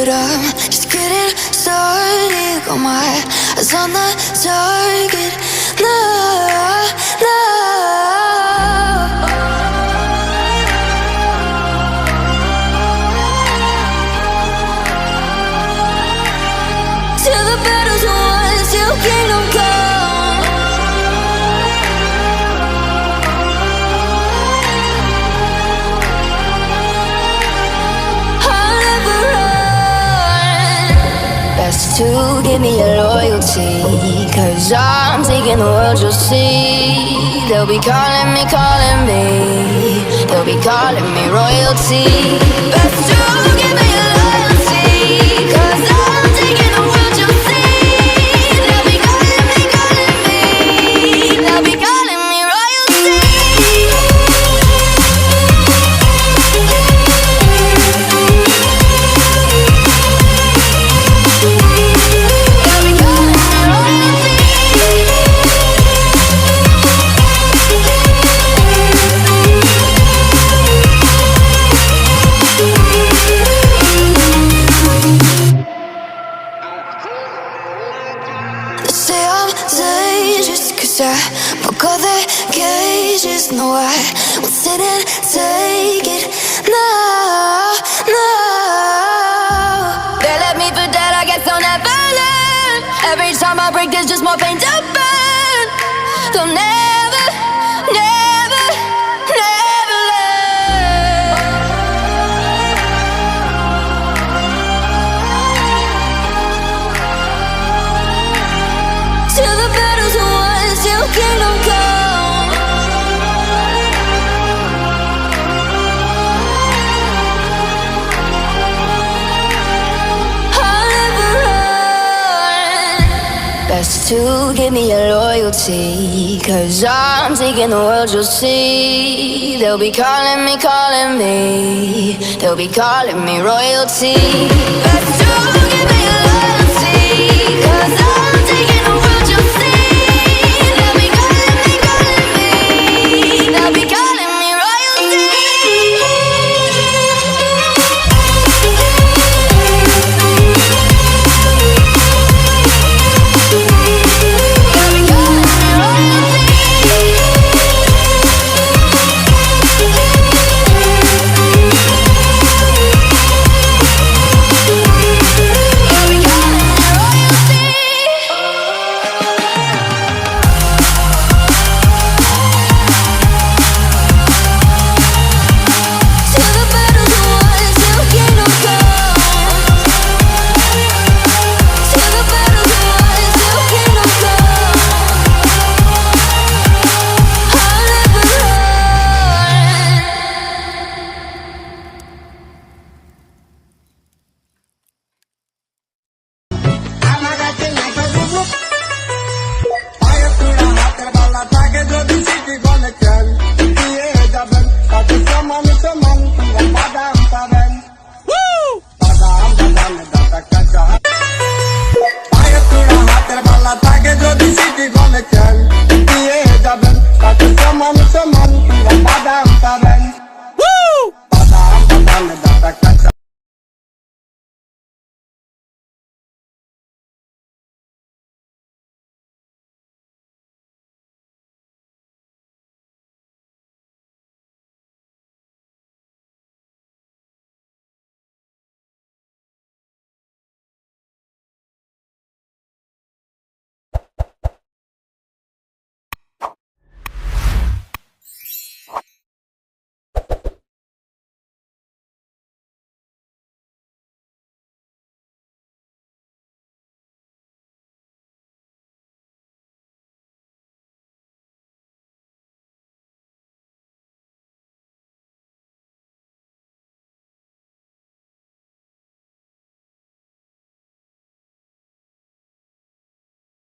but I'm just getting started. Got my eyes on the target. No, no. Till the battle's won, till kingdom come. I'll never run. Best to give me your loyalty, 'cause I'm taking the world, you'll see. They'll be calling me, calling me. They'll be calling me royalty. Best to give me your loyalty, 'cause I'm taking the world, you'll see. They'll be calling me, calling me. They'll be calling me royalty. They'll be calling me royalty. They say I'm dangerous 'cause I broke all their cages. No, I won't sit and take it. No, no. They left me for dead, I guess I'll never learn. Every time I break, there's just more pain to burn. They'll never, never, never learn. Till the battle's won, till kingdom come. I'll never run. Best to give me your loyalty, 'cause I'm taking the world, you'll see. They'll be calling me, calling me. They'll be calling me royalty. Best to